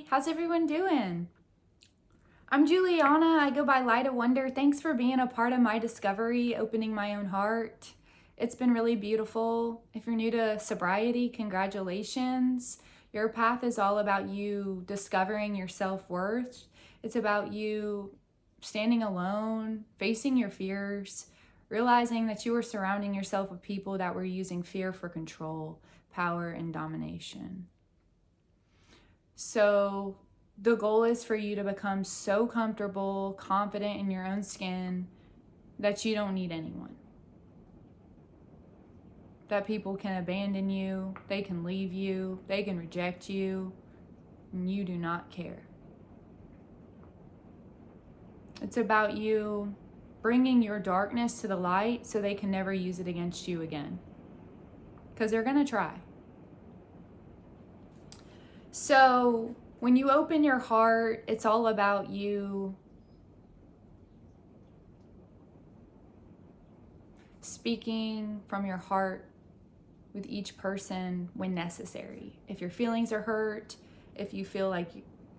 How's everyone doing? I'm Juliana. I go by Light of Wonder. Thanks for being a part of my discovery, opening my own heart. It's been really beautiful. If you're new to sobriety, congratulations. Your path is all about you discovering your self-worth. It's about you standing alone, facing your fears, realizing that you were surrounding yourself with people that were using fear for control, power, and domination. So the goal is for you to become so comfortable, confident in your own skin that you don't need anyone. That people can abandon you, they can leave you, they can reject you, and you do not care. It's about you bringing your darkness to the light so they can never use it against you again. Because they're going to try. So when you open your heart, it's all about you speaking from your heart with each person when necessary. If your feelings are hurt, if you feel like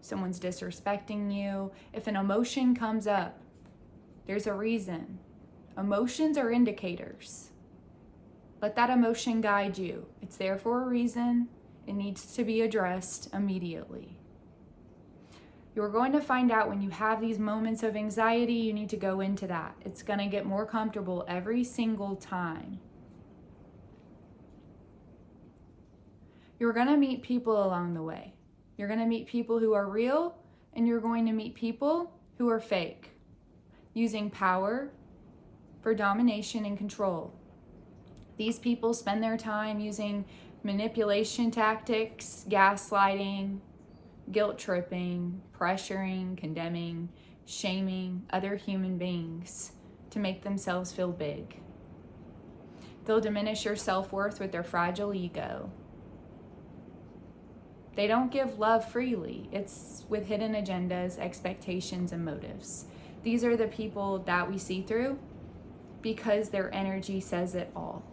someone's disrespecting you, if an emotion comes up, there's a reason. Emotions are indicators. Let that emotion guide you. It's there for a reason. It needs to be addressed immediately. You're going to find out when you have these moments of anxiety, you need to go into that. It's going to get more comfortable every single time. You're going to meet people along the way. You're going to meet people who are real, and you're going to meet people who are fake, using power for domination and control. These people spend their time using manipulation tactics, gaslighting, guilt tripping, pressuring, condemning, shaming other human beings to make themselves feel big. They'll diminish your self-worth with their fragile ego. They don't give love freely. It's with hidden agendas, expectations, and motives. These are the people that we see through because their energy says it all.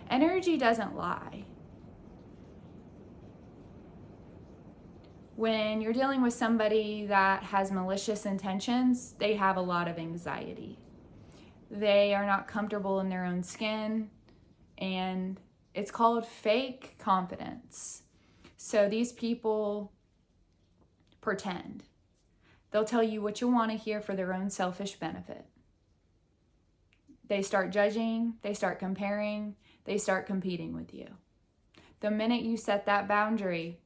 Energy doesn't lie. When you're dealing with somebody that has malicious intentions, they have a lot of anxiety. They are not comfortable in their own skin, and it's called fake confidence. So these people pretend. They'll tell you what you want to hear for their own selfish benefit. They start judging, they start comparing, they start competing with you. The minute you set that boundary,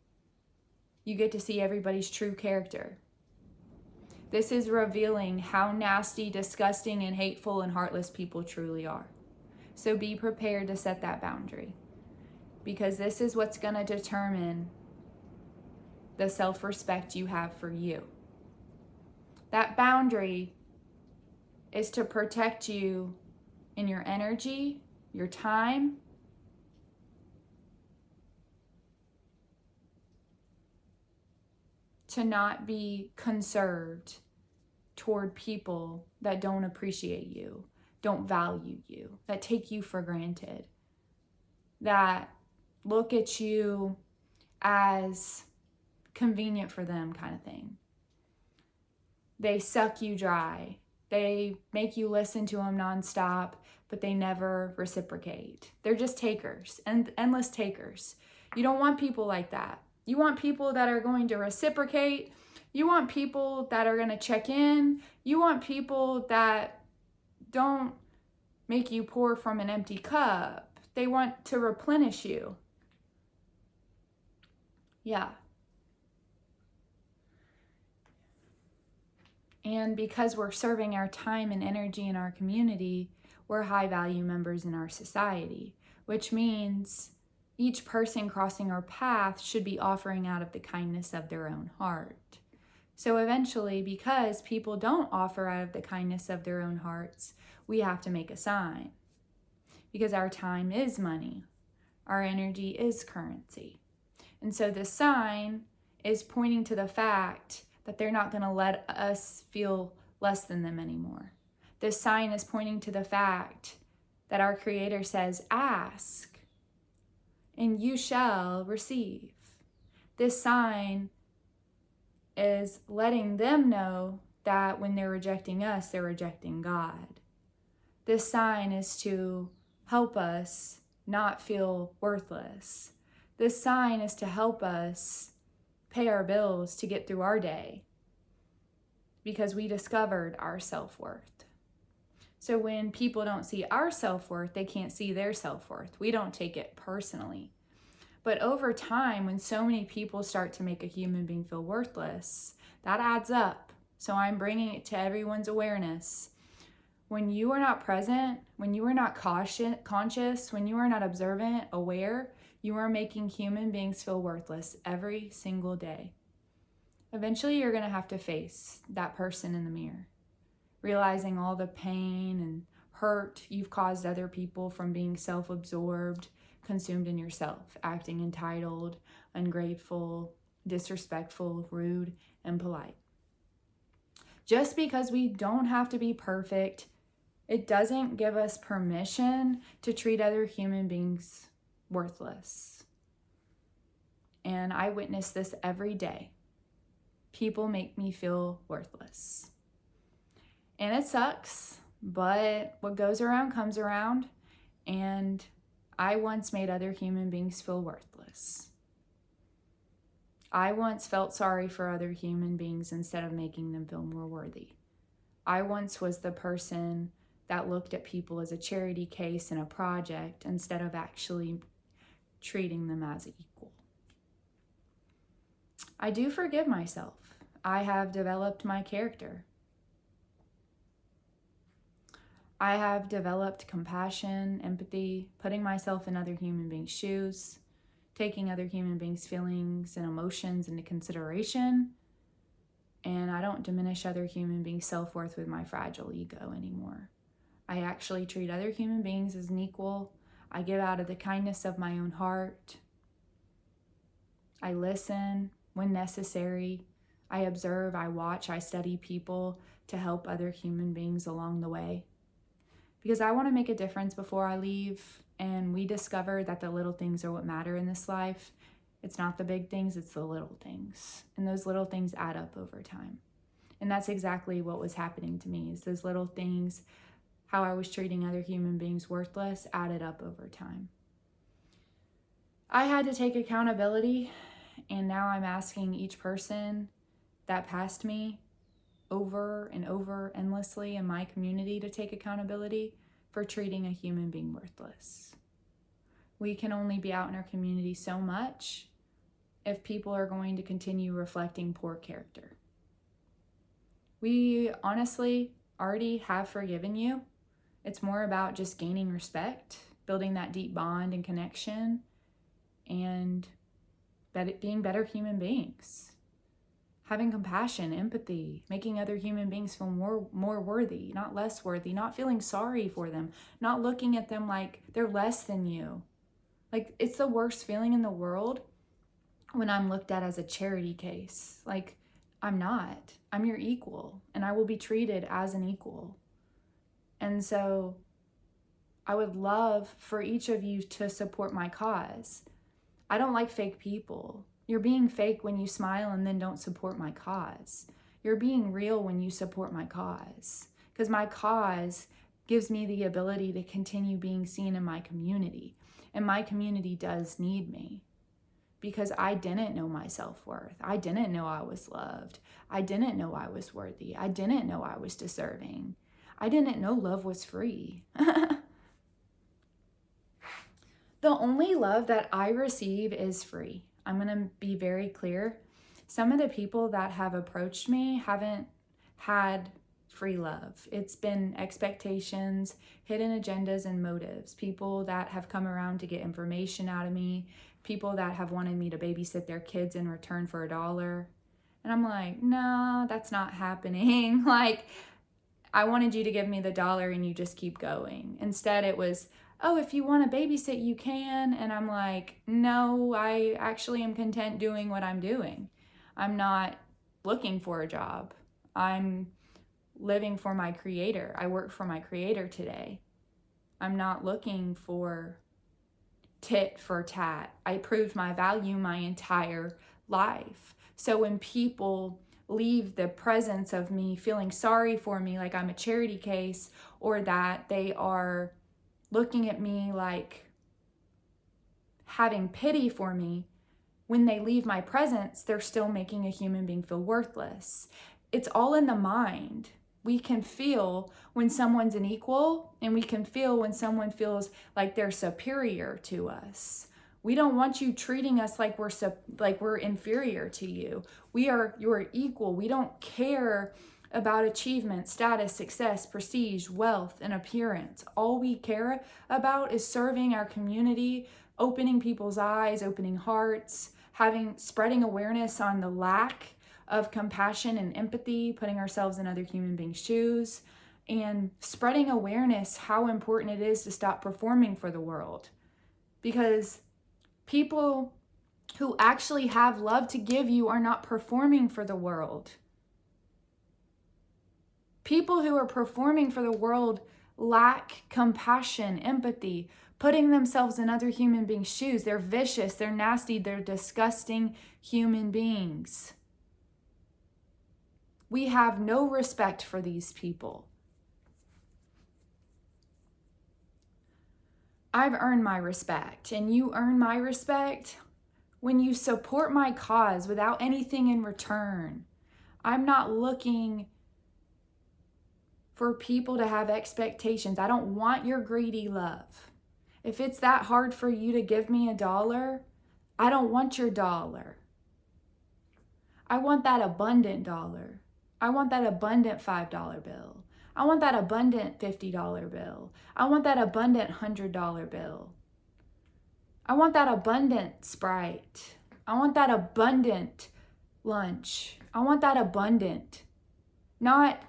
you get to see everybody's true character. This is revealing how nasty, disgusting, and hateful and heartless people truly are. So be prepared to set that boundary, because this is what's going to determine the self-respect you have for you. That boundary is to protect you in your energy, your time, to not be conserved toward people that don't appreciate you, don't value you, that take you for granted, that look at you as convenient for them kind of thing. They suck you dry. They make you listen to them nonstop, but they never reciprocate. They're just takers, and endless takers. You don't want people like that. You want people that are going to reciprocate. You want people that are going to check in. You want people that don't make you pour from an empty cup. They want to replenish you. Yeah. And because we're serving our time and energy in our community, we're high value members in our society, which means each person crossing our path should be offering out of the kindness of their own heart. So eventually, because people don't offer out of the kindness of their own hearts, we have to make a sign. Because our time is money. Our energy is currency. And so the sign is pointing to the fact that they're not going to let us feel less than them anymore. This sign is pointing to the fact that our Creator says, ask, and you shall receive. This sign is letting them know that when they're rejecting us, they're rejecting God. This sign is to help us not feel worthless. This sign is to help us pay our bills to get through our day because we discovered our self-worth. So when people don't see our self-worth, they can't see their self-worth. We don't take it personally. But over time, when so many people start to make a human being feel worthless, that adds up. So I'm bringing it to everyone's awareness. When you are not present, when you are not conscious, when you are not observant, aware, you are making human beings feel worthless every single day. Eventually, you're going to have to face that person in the mirror, realizing all the pain and hurt you've caused other people from being self-absorbed, consumed in yourself, acting entitled, ungrateful, disrespectful, rude, and polite. Just because we don't have to be perfect, it doesn't give us permission to treat other human beings worthless. And I witness this every day. People make me feel worthless. And it sucks, but what goes around comes around, and I once made other human beings feel worthless. I once felt sorry for other human beings instead of making them feel more worthy. I once was the person that looked at people as a charity case and a project instead of actually treating them as equal. I do forgive myself. I have developed my character. I have developed compassion, empathy, putting myself in other human beings' shoes, taking other human beings' feelings and emotions into consideration, and I don't diminish other human beings' self-worth with my fragile ego anymore. I actually treat other human beings as an equal. I give out of the kindness of my own heart. I listen when necessary. I observe, I watch, I study people to help other human beings along the way. Because I want to make a difference before I leave, and we discover that the little things are what matter in this life. It's not the big things, it's the little things. And those little things add up over time. And that's exactly what was happening to me, is those little things, how I was treating other human beings worthless, added up over time. I had to take accountability, and now I'm asking each person that passed me over and over endlessly in my community to take accountability for treating a human being worthless. We can only be out in our community so much if people are going to continue reflecting poor character. We honestly already have forgiven you. It's more about just gaining respect, building that deep bond and connection, and being better human beings. Having compassion, empathy, making other human beings feel more worthy, not less worthy, not feeling sorry for them, not looking at them like they're less than you. Like, it's the worst feeling in the world when I'm looked at as a charity case. Like, I'm not. I'm your equal, and I will be treated as an equal. And so I would love for each of you to support my cause. I don't like fake people. You're being fake when you smile and then don't support my cause. You're being real when you support my cause, because my cause gives me the ability to continue being seen in my community. And my community does need me, because I didn't know my self-worth. I didn't know I was loved. I didn't know I was worthy. I didn't know I was deserving. I didn't know love was free. The only love that I receive is free. I'm going to be very clear. Some of the people that have approached me haven't had free love. It's been expectations, hidden agendas, and motives. People that have come around to get information out of me, people that have wanted me to babysit their kids in return for $1. And I'm like, no, that's not happening. Like, I wanted you to give me the $1 and you just keep going. Instead, it was, oh, if you want to babysit, you can. And I'm like, no, I actually am content doing what I'm doing. I'm not looking for a job. I'm living for my creator. I work for my creator today. I'm not looking for tit for tat. I proved my value my entire life. So when people leave the presence of me feeling sorry for me like I'm a charity case, or that they are looking at me like having pity for me, when they leave my presence, they're still making a human being feel worthless. It's all in the mind. We can feel when someone's an equal, and we can feel when someone feels like they're superior to us. We don't want you treating us like we're inferior to you. You're equal. We don't care about achievement, status, success, prestige, wealth, and appearance. All we care about is serving our community, opening people's eyes, opening hearts, spreading awareness on the lack of compassion and empathy, putting ourselves in other human beings' shoes, and spreading awareness how important it is to stop performing for the world. Because people who actually have love to give you are not performing for the world. People who are performing for the world lack compassion, empathy, putting themselves in other human beings' shoes. They're vicious, they're nasty, they're disgusting human beings. We have no respect for these people. I've earned my respect, and you earn my respect when you support my cause without anything in return. I'm not looking for people to have expectations. I don't want your greedy love. If it's that hard for you to give me $1, I don't want your dollar. I want that abundant dollar. I want that abundant $5 bill. I want that abundant $50 bill. I want that abundant $100 bill. I want that abundant Sprite. I want that abundant lunch. I want that abundant, not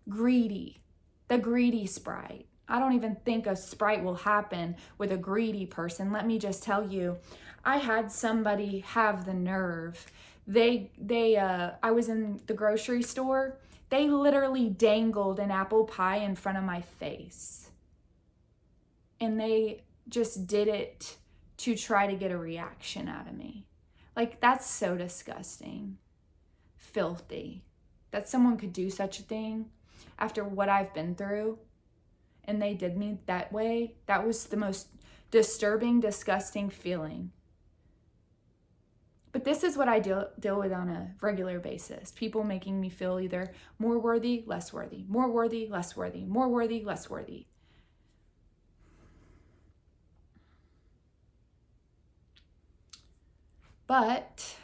greedy, the greedy Sprite. I don't even think a Sprite will happen with a greedy person. Let me just tell you, I had somebody have the nerve. I was in the grocery store. They literally dangled an apple pie in front of my face. And they just did it to try to get a reaction out of me. Like, that's so disgusting. Filthy. That someone could do such a thing after what I've been through, and they did me that way. That was the most disturbing, disgusting feeling. But this is what I deal with on a regular basis. People making me feel either more worthy, less worthy, more worthy, less worthy, more worthy, less worthy. But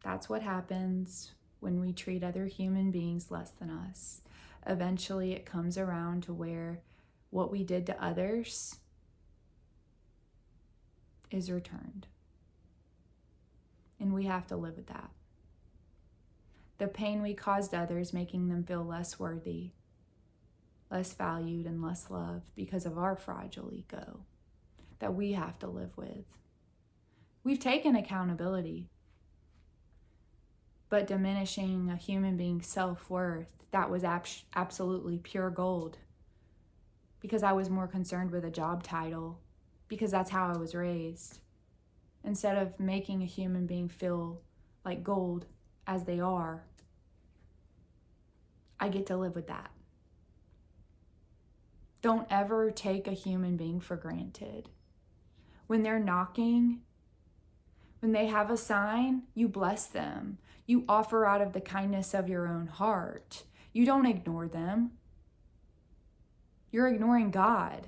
that's what happens when we treat other human beings less than us. Eventually it comes around to where what we did to others is returned. And we have to live with that. The pain we caused others, making them feel less worthy, less valued, and less loved because of our fragile ego, that we have to live with. We've taken accountability, but diminishing a human being's self-worth, that was absolutely pure gold, because I was more concerned with a job title, because that's how I was raised. Instead of making a human being feel like gold as they are, I get to live with that. Don't ever take a human being for granted. When they're knocking, when they have a sign, you bless them. You offer out of the kindness of your own heart. You don't ignore them. You're ignoring God.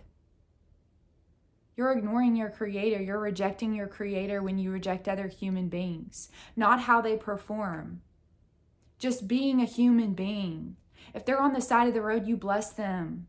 You're ignoring your Creator. You're rejecting your Creator when you reject other human beings, not how they perform. Just being a human being. If they're on the side of the road, you bless them.